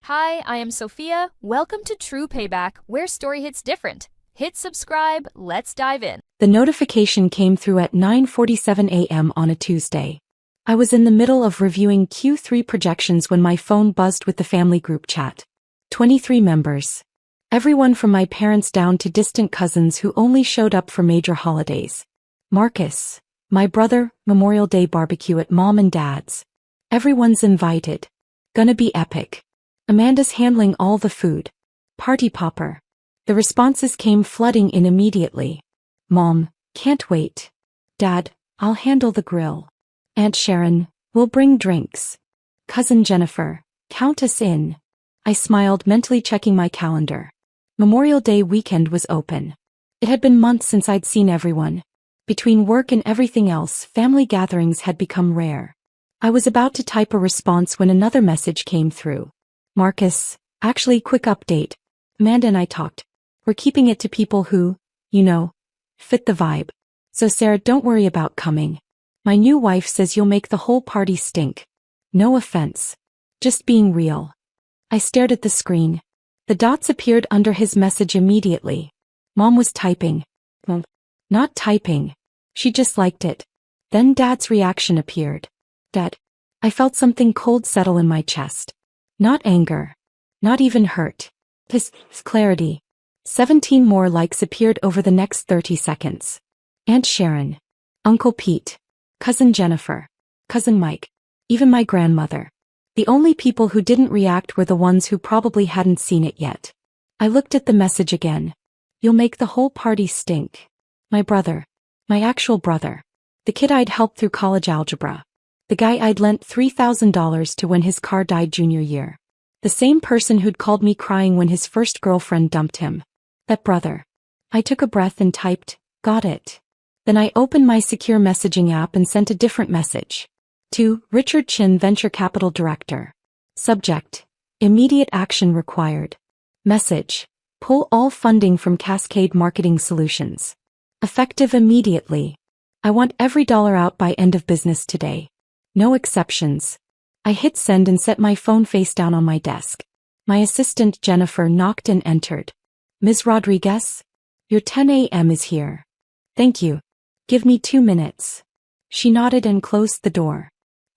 Hi, I am Sophia. Welcome to True Payback, where story hits different. Hit subscribe, let's dive in. The notification came through at 9:47 a.m. on a Tuesday. I was in the middle of reviewing Q3 projections when my phone buzzed with the family group chat. 23 members. Everyone from my parents down to distant cousins who only showed up for major holidays. Marcus, my brother, Memorial Day barbecue at mom and dad's. Everyone's invited. Gonna be epic. Amanda's handling all the food. Party popper. The responses came flooding in immediately. Mom, can't wait. Dad, I'll handle the grill. Aunt Sharon, we'll bring drinks. Cousin Jennifer, count us in. I smiled, mentally checking my calendar. Memorial Day weekend was open. It had been months since I'd seen everyone. Between work and everything else, family gatherings had become rare. I was about to type a response when another message came through. Marcus, actually, quick update. Amanda and I talked. We're keeping it to people who, fit the vibe. So Sarah, don't worry about coming. My new wife says you'll make the whole party stink. No offense. Just being real. I stared at the screen. The dots appeared under his message immediately. Mom was typing. Not typing. She just liked it. Then Dad's reaction appeared. Dad. I felt something cold settle in my chest. Not anger. Not even hurt. This clarity. 17 more likes appeared over the next 30 seconds. Aunt Sharon. Uncle Pete. Cousin Jennifer. Cousin Mike. Even my grandmother. The only people who didn't react were the ones who probably hadn't seen it yet. I looked at the message again. You'll make the whole party stink. My brother. My actual brother. The kid I'd helped through college algebra. The guy I'd lent $3,000 to when his car died junior year. The same person who'd called me crying when his first girlfriend dumped him. That brother. I took a breath and typed, got it. Then I opened my secure messaging app and sent a different message. To Richard Chin, Venture Capital Director. Subject. Immediate action required. Message. Pull all funding from Cascade Marketing Solutions. Effective immediately. I want every dollar out by end of business today. No exceptions. I hit send and set my phone face down on my desk. My assistant Jennifer knocked and entered. Ms. Rodriguez? Your 10 a.m. is here. Thank you. Give me 2 minutes. She nodded and closed the door.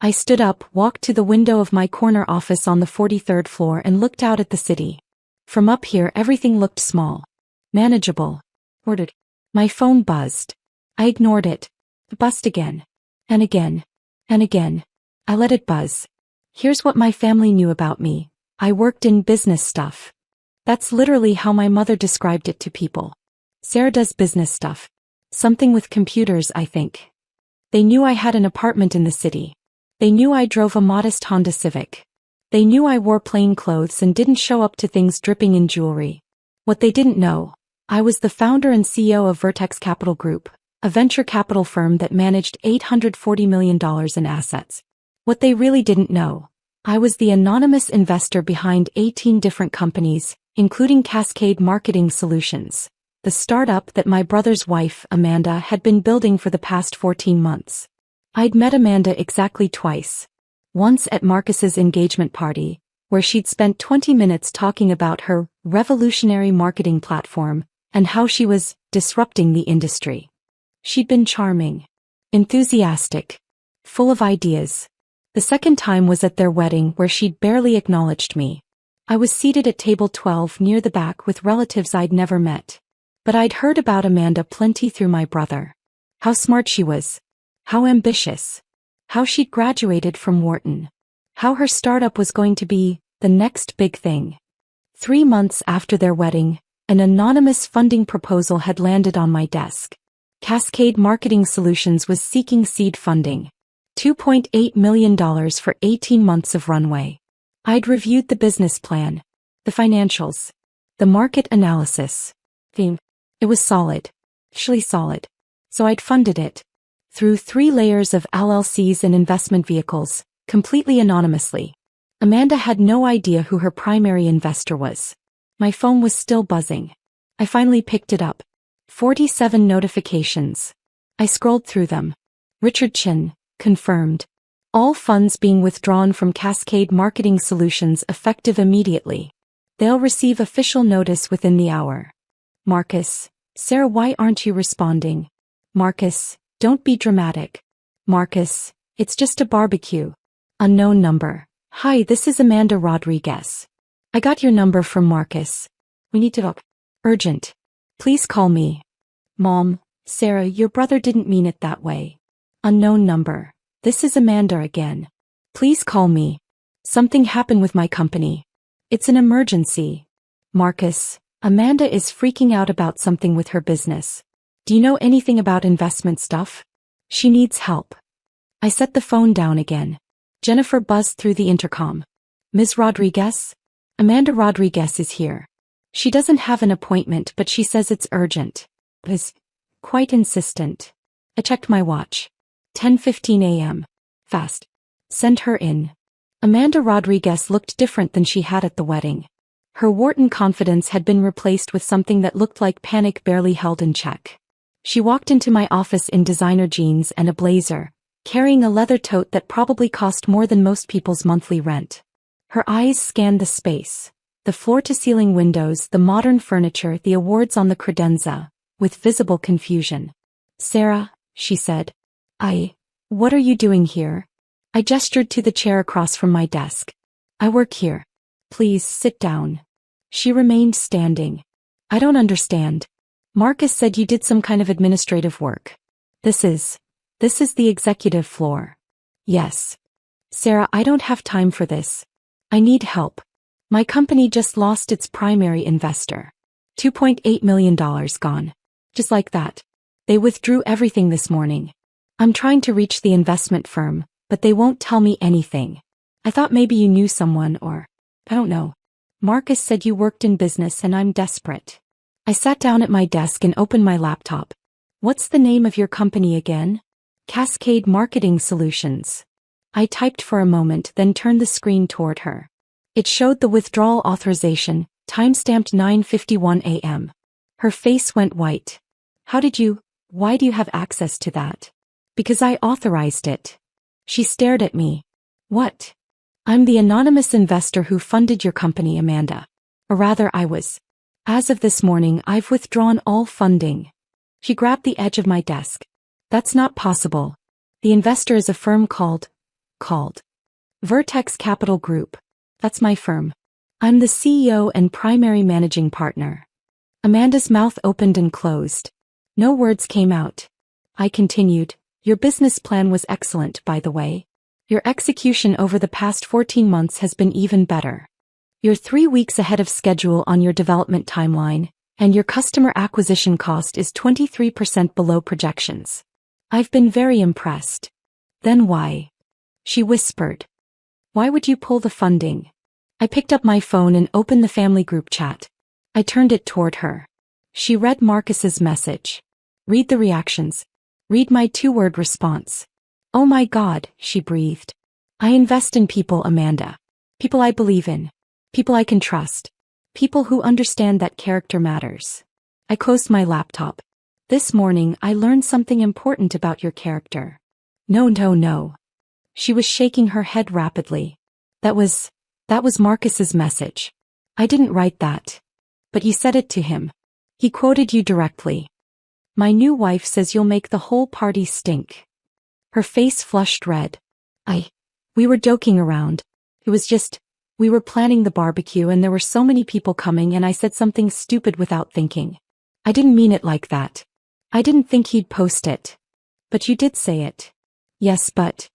I stood up, walked to the window of my corner office on the 43rd floor and looked out at the city. From up here everything looked small. Manageable. Ordered. My phone buzzed. I ignored it. It buzzed again. And again. And again. I let it buzz. Here's what my family knew about me. I worked in business stuff. That's literally how my mother described it to people. Sarah does business stuff. Something with computers, I think. They knew I had an apartment in the city. They knew I drove a modest Honda Civic. They knew I wore plain clothes and didn't show up to things dripping in jewelry. What they didn't know, I was the founder and CEO of Vertex Capital Group, a venture capital firm that managed $840 million in assets. What they really didn't know, I was the anonymous investor behind 18 different companies, including Cascade Marketing Solutions, the startup that my brother's wife, Amanda, had been building for the past 14 months. I'd met Amanda exactly twice. Once at Marcus's engagement party, where she'd spent 20 minutes talking about her revolutionary marketing platform and how she was disrupting the industry. She'd been charming, enthusiastic, full of ideas. The second time was at their wedding where she'd barely acknowledged me. I was seated at table 12 near the back with relatives I'd never met. But I'd heard about Amanda plenty through my brother. How smart she was. How ambitious. How she'd graduated from Wharton. How her startup was going to be the next big thing. 3 months after their wedding, an anonymous funding proposal had landed on my desk. Cascade Marketing Solutions was seeking seed funding. $2.8 million for 18 months of runway. I'd reviewed the business plan, the financials, the market analysis. It was solid. Actually solid. So I'd funded it. Through 3 layers of LLCs and investment vehicles, completely anonymously. Amanda had no idea who her primary investor was. My phone was still buzzing. I finally picked it up. 47 notifications. I scrolled through them. Richard Chin, confirmed. All funds being withdrawn from Cascade Marketing Solutions effective immediately. They'll receive official notice within the hour. Marcus, Sarah, why aren't you responding? Marcus, don't be dramatic. Marcus, it's just a barbecue. Unknown number. Hi, this is Amanda Rodriguez. I got your number from Marcus. We need to talk. Urgent. Please call me. Mom, Sarah, your brother didn't mean it that way. Unknown number. This is Amanda again. Please call me. Something happened with my company. It's an emergency. Marcus, Amanda is freaking out about something with her business. Do you know anything about investment stuff? She needs help. I set the phone down again. Jennifer buzzed through the intercom. Ms. Rodriguez? Amanda Rodriguez is here. She doesn't have an appointment, but she says it's urgent. Is quite insistent. I checked my watch. 10:15 a.m. Fast. Send her in. Amanda Rodriguez looked different than she had at the wedding. Her Wharton confidence had been replaced with something that looked like panic barely held in check. She walked into my office in designer jeans and a blazer, carrying a leather tote that probably cost more than most people's monthly rent. Her eyes scanned the space, the floor-to-ceiling windows, the modern furniture, the awards on the credenza, with visible confusion. Sarah, she said. What are you doing here? I gestured to the chair across from my desk. I work here. Please sit down. She remained standing. I don't understand. Marcus said you did some kind of administrative work. This is the executive floor. Yes. Sarah, I don't have time for this. I need help. My company just lost its primary investor. $2.8 million gone. Just like that. They withdrew everything this morning. I'm trying to reach the investment firm, but they won't tell me anything. I thought maybe you knew someone or, I don't know. Marcus said you worked in business and I'm desperate. I sat down at my desk and opened my laptop. What's the name of your company again? Cascade Marketing Solutions. I typed for a moment, then turned the screen toward her. It showed the withdrawal authorization, timestamped 9:51 a.m. Her face went white. Why do you have access to that? Because I authorized it. She stared at me. What? I'm the anonymous investor who funded your company, Amanda. Or rather, I was. As of this morning, I've withdrawn all funding. She grabbed the edge of my desk. That's not possible. The investor is a firm called Vertex Capital Group. That's my firm. I'm the CEO and primary managing partner. Amanda's mouth opened and closed. No words came out. I continued. Your business plan was excellent, by the way. Your execution over the past 14 months has been even better. You're 3 weeks ahead of schedule on your development timeline, and your customer acquisition cost is 23% below projections. I've been very impressed. Then why? She whispered. Why would you pull the funding? I picked up my phone and opened the family group chat. I turned it toward her. She read Marcus's message. Read the reactions. Read my 2-word response. Oh my God, she breathed. I invest in people, Amanda. People I believe in. People I can trust. People who understand that character matters. I closed my laptop. This morning I learned something important about your character. No. She was shaking her head rapidly. That was Marcus's message. I didn't write that. But you said it to him. He quoted you directly. My new wife says you'll make the whole party stink. Her face flushed red. We were joking around. It was just, we were planning the barbecue and there were so many people coming and I said something stupid without thinking. I didn't mean it like that. I didn't think he'd post it. But you did say it. Yes, but.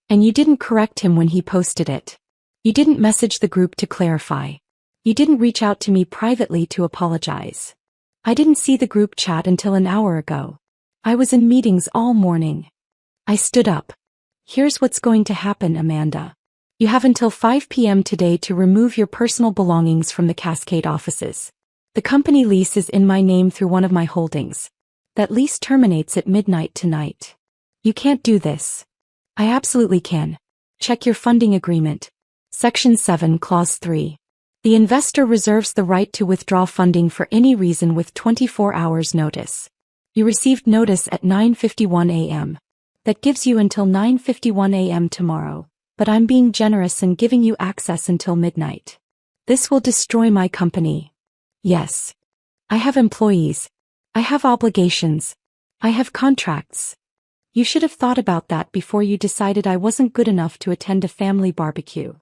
And you didn't correct him when he posted it. You didn't message the group to clarify. You didn't reach out to me privately to apologize. I didn't see the group chat until an hour ago. I was in meetings all morning. I stood up. Here's what's going to happen, Amanda. You have until 5 p.m. today to remove your personal belongings from the Cascade offices. The company lease is in my name through one of my holdings. That lease terminates at midnight tonight. You can't do this. I absolutely can. Check your funding agreement. Section 7, Clause 3. The investor reserves the right to withdraw funding for any reason with 24 hours notice. You received notice at 9:51 a.m. That gives you until 9:51 a.m. tomorrow, but I'm being generous and giving you access until midnight. This will destroy my company. Yes. I have employees. I have obligations. I have contracts. You should have thought about that before you decided I wasn't good enough to attend a family barbecue.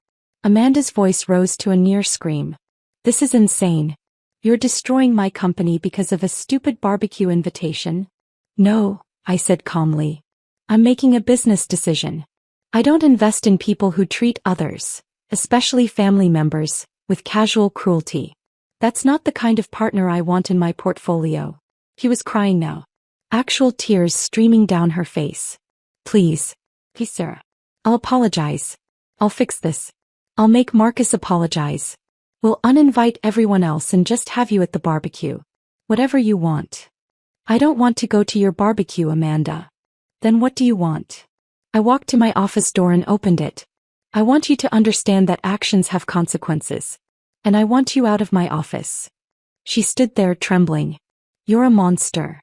Amanda's voice rose to a near scream. This is insane. You're destroying my company because of a stupid barbecue invitation? No, I said calmly. I'm making a business decision. I don't invest in people who treat others, especially family members, with casual cruelty. That's not the kind of partner I want in my portfolio. He was crying now. Actual tears streaming down her face. Please, Sarah. I'll apologize. I'll fix this. I'll make Marcus apologize. We'll uninvite everyone else and just have you at the barbecue. Whatever you want. I don't want to go to your barbecue, Amanda. Then what do you want? I walked to my office door and opened it. I want you to understand that actions have consequences. And I want you out of my office. She stood there trembling. You're a monster.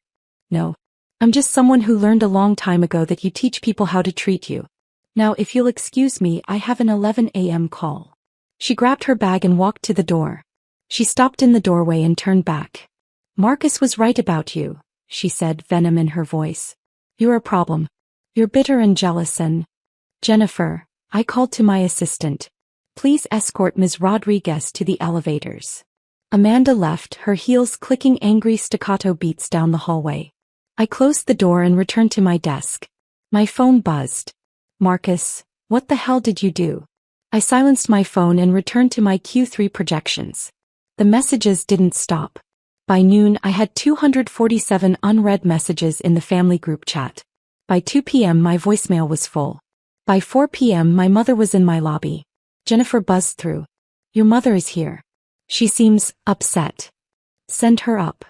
No. I'm just someone who learned a long time ago that you teach people how to treat you. Now if you'll excuse me, I have an 11 a.m. call. She grabbed her bag and walked to the door. She stopped in the doorway and turned back. Marcus was right about you, she said, venom in her voice. You're a problem. You're bitter and jealous and... Jennifer, I called to my assistant. Please escort Ms. Rodriguez to the elevators. Amanda left, her heels clicking angry staccato beats down the hallway. I closed the door and returned to my desk. My phone buzzed. Marcus, what the hell did you do? I silenced my phone and returned to my Q3 projections. The messages didn't stop. By noon, I had 247 unread messages in the family group chat. By 2 p.m. my voicemail was full. By 4 p.m. my mother was in my lobby. Jennifer buzzed through. Your mother is here. She seems upset. Send her up.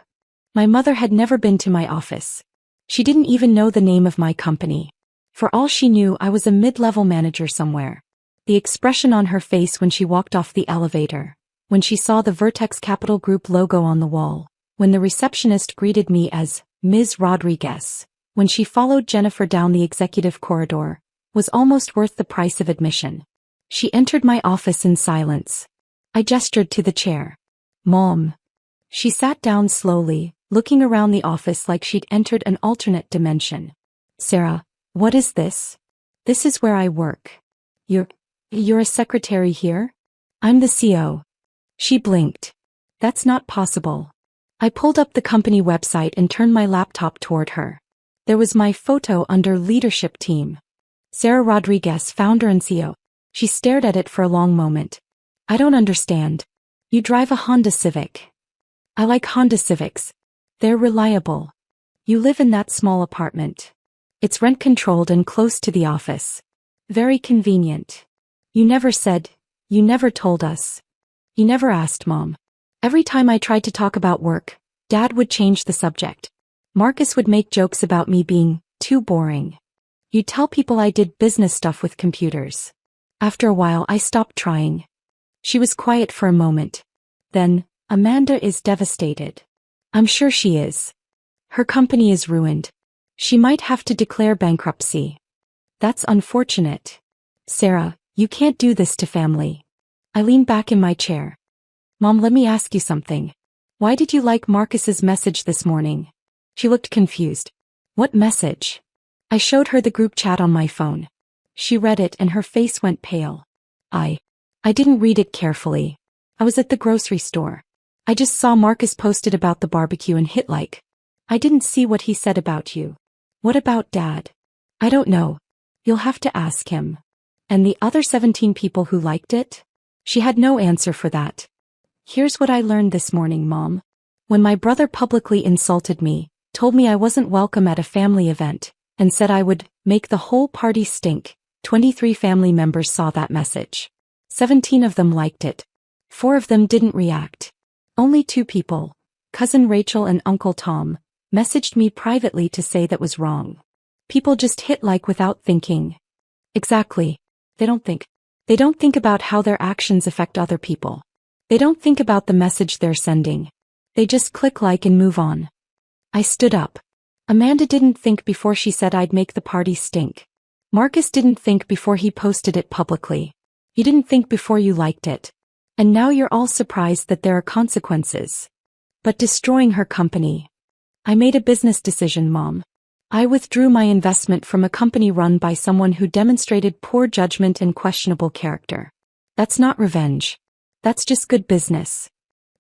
My mother had never been to my office. She didn't even know the name of my company. For all she knew, I was a mid-level manager somewhere. The expression on her face when she walked off the elevator, when she saw the Vertex Capital Group logo on the wall, when the receptionist greeted me as Ms. Rodriguez, when she followed Jennifer down the executive corridor, was almost worth the price of admission. She entered my office in silence. I gestured to the chair. Mom. She sat down slowly, looking around the office like she'd entered an alternate dimension. Sarah, what is this? This is where I work. You're a secretary here? I'm the CO. She blinked. That's not possible. I pulled up the company website and turned my laptop toward her. There was my photo under leadership team. Sarah Rodriguez, founder and CEO. She stared at it for a long moment. I don't understand. You drive a Honda Civic. I like Honda Civics. They're reliable. You live in that small apartment. It's rent-controlled and close to the office. Very convenient. You never said, you never told us. You never asked, Mom. Every time I tried to talk about work, Dad would change the subject. Marcus would make jokes about me being too boring. You'd tell people I did business stuff with computers. After a while, I stopped trying. She was quiet for a moment. Then, Amanda is devastated. I'm sure she is. Her company is ruined. She might have to declare bankruptcy. That's unfortunate. Sarah, you can't do this to family. I leaned back in my chair. Mom, let me ask you something. Why did you like Marcus's message this morning? She looked confused. What message? I showed her the group chat on my phone. She read it and her face went pale. I didn't read it carefully. I was at the grocery store. I just saw Marcus posted about the barbecue and hit like. I didn't see what he said about you. What about Dad? I don't know. You'll have to ask him. And the other 17 people who liked it? She had no answer for that. Here's what I learned this morning, Mom. When my brother publicly insulted me, told me I wasn't welcome at a family event, and said I would make the whole party stink, 23 family members saw that message. 17 of them liked it. 4 of them didn't react. Only 2 people, Cousin Rachel and Uncle Tom, messaged me privately to say that was wrong. People just hit like without thinking. Exactly. They don't think. They don't think about how their actions affect other people. They don't think about the message they're sending. They just click like and move on. I stood up. Amanda didn't think before she said I'd make the party stink. Marcus didn't think before he posted it publicly. You didn't think before you liked it. And now you're all surprised that there are consequences. But destroying her company. I made a business decision, Mom. I withdrew my investment from a company run by someone who demonstrated poor judgment and questionable character. That's not revenge. That's just good business.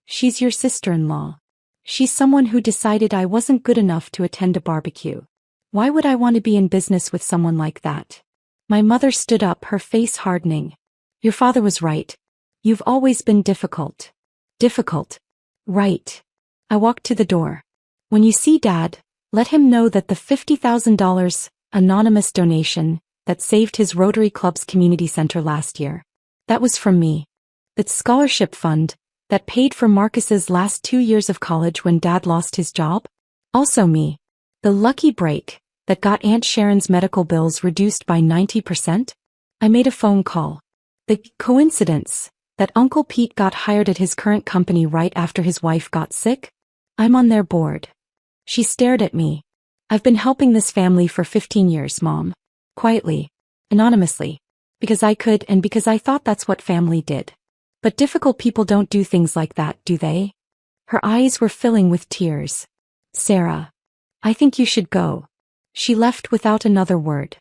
She's your sister-in-law. She's someone who decided I wasn't good enough to attend a barbecue. Why would I want to be in business with someone like that? My mother stood up, her face hardening. Your father was right. You've always been difficult. Difficult. Right. I walked to the door. When you see Dad, let him know that the $50,000 anonymous donation that saved his Rotary Club's community center last year. That was from me. That scholarship fund that paid for Marcus's last 2 years of college when Dad lost his job? Also me. The lucky break that got Aunt Sharon's medical bills reduced by 90%? I made a phone call. The coincidence that Uncle Pete got hired at his current company right after his wife got sick? I'm on their board. She stared at me. I've been helping this family for 15 years, Mom. Quietly. Anonymously. Because I could and because I thought that's what family did. But difficult people don't do things like that, do they? Her eyes were filling with tears. Sarah. I think you should go. She left without another word.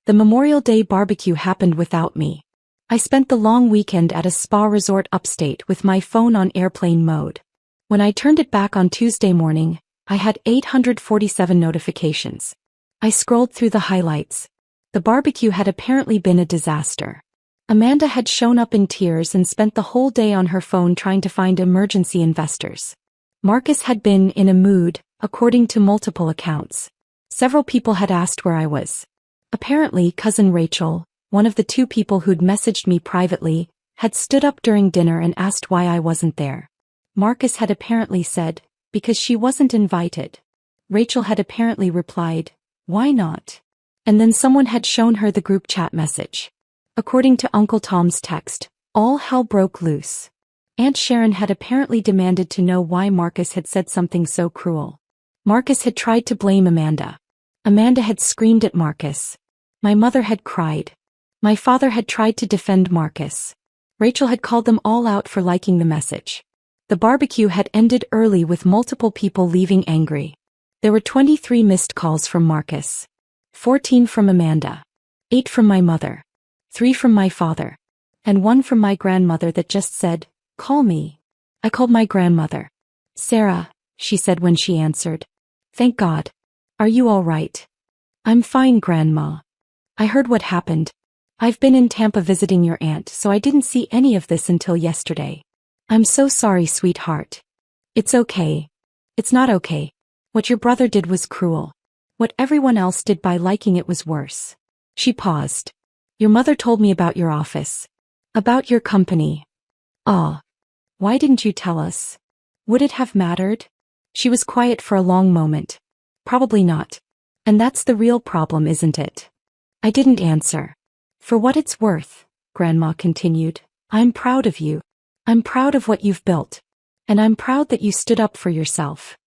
The Memorial Day barbecue happened without me. I spent the long weekend at a spa resort upstate with my phone on airplane mode. When I turned it back on Tuesday morning, I had 847 notifications. I scrolled through the highlights. The barbecue had apparently been a disaster. Amanda had shown up in tears and spent the whole day on her phone trying to find emergency investors. Marcus had been in a mood, according to multiple accounts. Several people had asked where I was. Apparently, cousin Rachel, one of the 2 people who'd messaged me privately, had stood up during dinner and asked why I wasn't there. Marcus had apparently said, because she wasn't invited. Rachel had apparently replied, why not? And then someone had shown her the group chat message. According to Uncle Tom's text, all hell broke loose. Aunt Sharon had apparently demanded to know why Marcus had said something so cruel. Marcus had tried to blame Amanda. Amanda had screamed at Marcus. My mother had cried. My father had tried to defend Marcus. Rachel had called them all out for liking the message. The barbecue had ended early with multiple people leaving angry. There were 23 missed calls from Marcus. 14 from Amanda. 8 from my mother. 3 from my father. And 1 from my grandmother that just said, call me. I called my grandmother. Sarah, she said when she answered. Thank God. Are you all right? I'm fine, Grandma. I heard what happened. I've been in Tampa visiting your aunt, so I didn't see any of this until yesterday. I'm so sorry, sweetheart. It's okay. It's not okay. What your brother did was cruel. What everyone else did by liking it was worse. She paused. Your mother told me about your office. About your company. Ah. Why didn't you tell us? Would it have mattered? She was quiet for a long moment. Probably not. And that's the real problem, isn't it? I didn't answer. For what it's worth, Grandma continued, I'm proud of you. I'm proud of what you've built. And I'm proud that you stood up for yourself.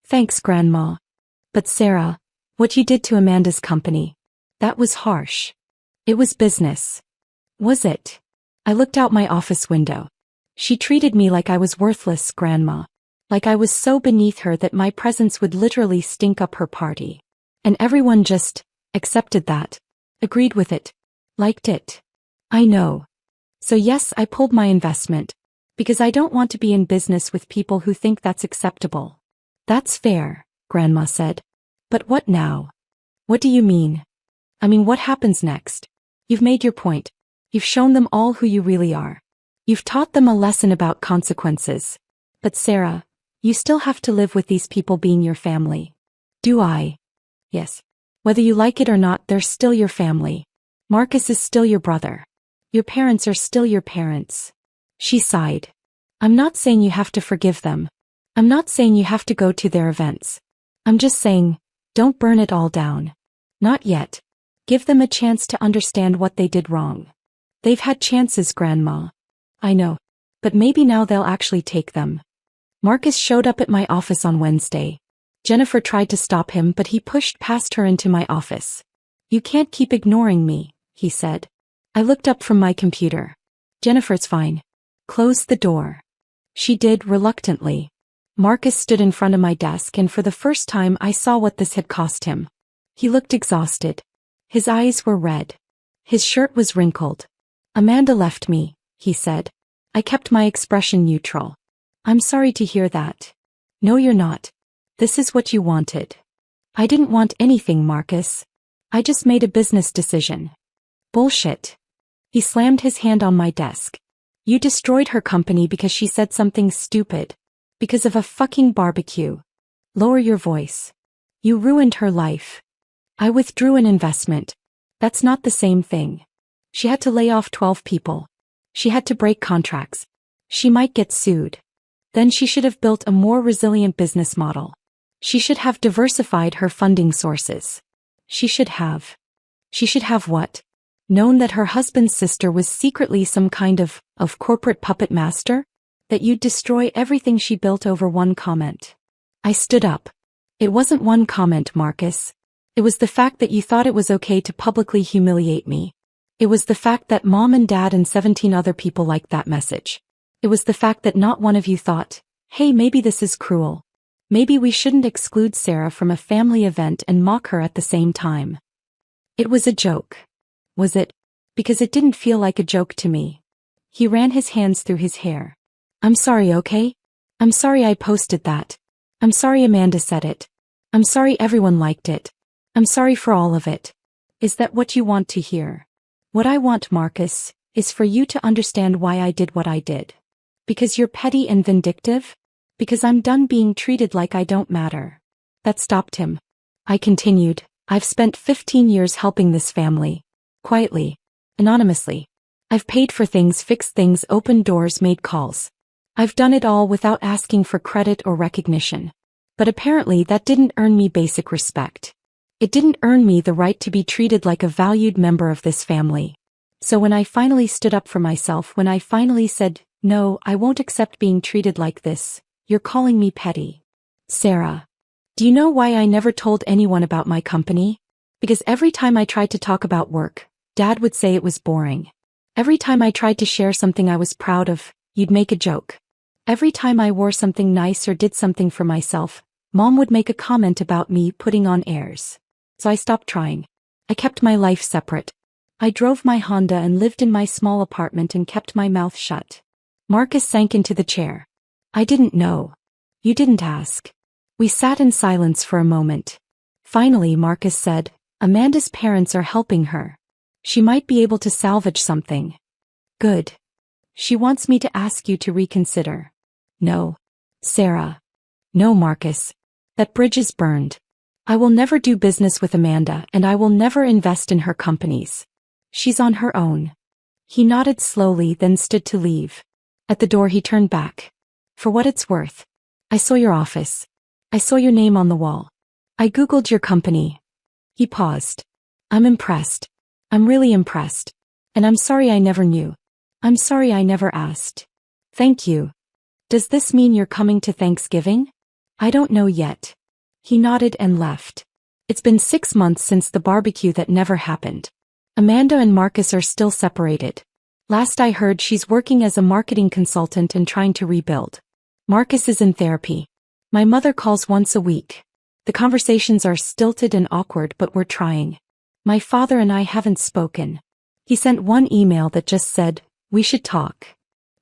Thanks, Grandma. But Sarah, what you did to Amanda's company, that was harsh. It was business. Was it? I looked out my office window. She treated me like I was worthless, Grandma. Like I was so beneath her that my presence would literally stink up her party. And everyone just accepted that. Agreed with it. Liked it. I know. So yes, I pulled my investment. Because I don't want to be in business with people who think that's acceptable. That's fair, Grandma said. But what now? What do you mean? I mean, what happens next? You've made your point. You've shown them all who you really are. You've taught them a lesson about consequences. But Sarah, you still have to live with these people being your family. Do I? Yes. Whether you like it or not, they're still your family. Marcus is still your brother. Your parents are still your parents. She sighed. I'm not saying you have to forgive them. I'm not saying you have to go to their events. I'm just saying, don't burn it all down. Not yet. Give them a chance to understand what they did wrong. They've had chances, Grandma. I know. But maybe now they'll actually take them. Marcus showed up at my office on Wednesday. Jennifer tried to stop him, but he pushed past her into my office. You can't keep ignoring me, he said. I looked up from my computer. Jennifer's fine. Close the door. She did, reluctantly. Marcus stood in front of my desk, and for the first time I saw what this had cost him. He looked exhausted. His eyes were red. His shirt was wrinkled. Amanda left me, he said. I kept my expression neutral. I'm sorry to hear that. No, you're not. This is what you wanted. I didn't want anything, Marcus. I just made a business decision. Bullshit. He slammed his hand on my desk. You destroyed her company because she said something stupid. Because of a fucking barbecue. Lower your voice. You ruined her life. I withdrew an investment. That's not the same thing. She had to lay off 12 people. She had to break contracts. She might get sued. Then she should have built a more resilient business model. She should have diversified her funding sources. She should have what? Known that her husband's sister was secretly some kind of corporate puppet master? That you'd destroy everything she built over one comment. I stood up. It wasn't one comment, Marcus. It was the fact that you thought it was okay to publicly humiliate me. It was the fact that Mom and Dad and 17 other people liked that message. It was the fact that not one of you thought, hey, maybe this is cruel. Maybe we shouldn't exclude Sarah from a family event and mock her at the same time. It was a joke. Was it? Because it didn't feel like a joke to me. He ran his hands through his hair. I'm sorry, okay? I'm sorry I posted that. I'm sorry Amanda said it. I'm sorry everyone liked it. I'm sorry for all of it. Is that what you want to hear? What I want, Marcus, is for you to understand why I did what I did. Because you're petty and vindictive? Because I'm done being treated like I don't matter. That stopped him. I continued, I've spent 15 years helping this family. Quietly. Anonymously. I've paid for things, fixed things, opened doors, made calls. I've done it all without asking for credit or recognition. But apparently that didn't earn me basic respect. It didn't earn me the right to be treated like a valued member of this family. So when I finally stood up for myself, when I finally said, no, I won't accept being treated like this, you're calling me petty. Sarah. Do you know why I never told anyone about my company? Because every time I tried to talk about work, Dad would say it was boring. Every time I tried to share something I was proud of, you'd make a joke. Every time I wore something nice or did something for myself, Mom would make a comment about me putting on airs. So I stopped trying. I kept my life separate. I drove my Honda and lived in my small apartment and kept my mouth shut. Marcus sank into the chair. I didn't know. You didn't ask. We sat in silence for a moment. Finally, Marcus said, Amanda's parents are helping her. She might be able to salvage something. Good. She wants me to ask you to reconsider. No. Sarah. No, Marcus. That bridge is burned. I will never do business with Amanda, and I will never invest in her companies. She's on her own. He nodded slowly, then stood to leave. At the door he turned back. For what it's worth. I saw your office. I saw your name on the wall. I googled your company. He paused. I'm impressed. I'm really impressed. And I'm sorry I never knew. I'm sorry I never asked. Thank you. Does this mean you're coming to Thanksgiving? I don't know yet. He nodded and left. It's been 6 months since the barbecue that never happened. Amanda and Marcus are still separated. Last I heard, she's working as a marketing consultant and trying to rebuild. Marcus is in therapy. My mother calls once a week. The conversations are stilted and awkward, but we're trying. My father and I haven't spoken. He sent one email that just said, we should talk.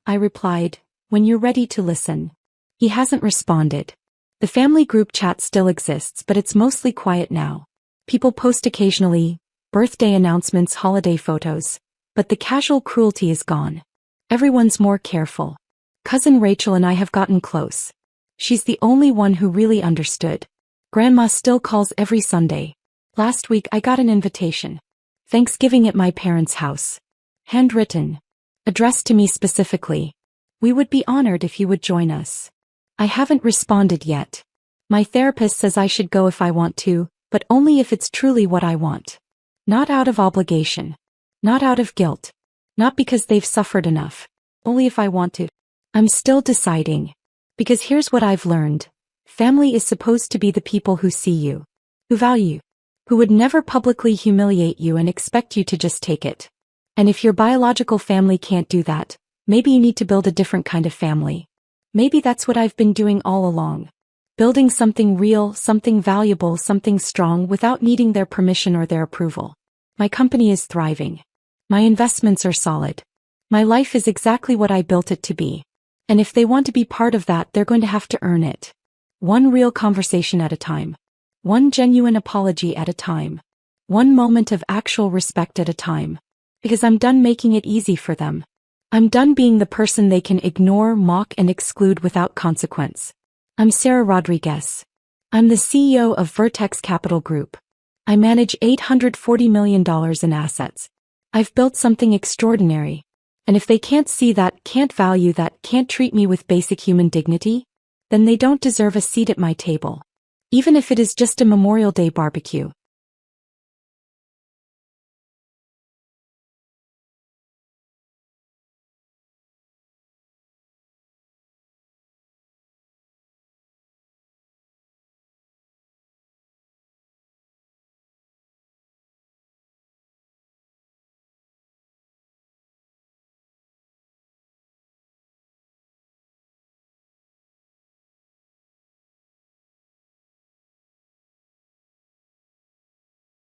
I replied, when you're ready to listen. He hasn't responded. The family group chat still exists, but it's mostly quiet now. People post occasionally, birthday announcements, holiday photos, but the casual cruelty is gone. Everyone's more careful. Cousin Rachel and I have gotten close. She's the only one who really understood. Grandma still calls every Sunday. Last week I got an invitation. Thanksgiving at my parents' house. Handwritten. Addressed to me specifically. We would be honored if you would join us. I haven't responded yet. My therapist says I should go if I want to, but only if it's truly what I want. Not out of obligation. Not out of guilt. Not because they've suffered enough. Only if I want to. I'm still deciding. Because here's what I've learned. Family is supposed to be the people who see you, who value, who would never publicly humiliate you and expect you to just take it. And if your biological family can't do that, maybe you need to build a different kind of family. Maybe that's what I've been doing all along. Building something real, something valuable, something strong without needing their permission or their approval. My company is thriving. My investments are solid. My life is exactly what I built it to be. And if they want to be part of that, they're going to have to earn it. One real conversation at a time. One genuine apology at a time. One moment of actual respect at a time. Because I'm done making it easy for them. I'm done being the person they can ignore, mock, and exclude without consequence. I'm Sarah Rodriguez. I'm the CEO of Vertex Capital Group. I manage $840 million in assets. I've built something extraordinary. And if they can't see that, can't value that, can't treat me with basic human dignity, then they don't deserve a seat at my table. Even if it is just a Memorial Day barbecue.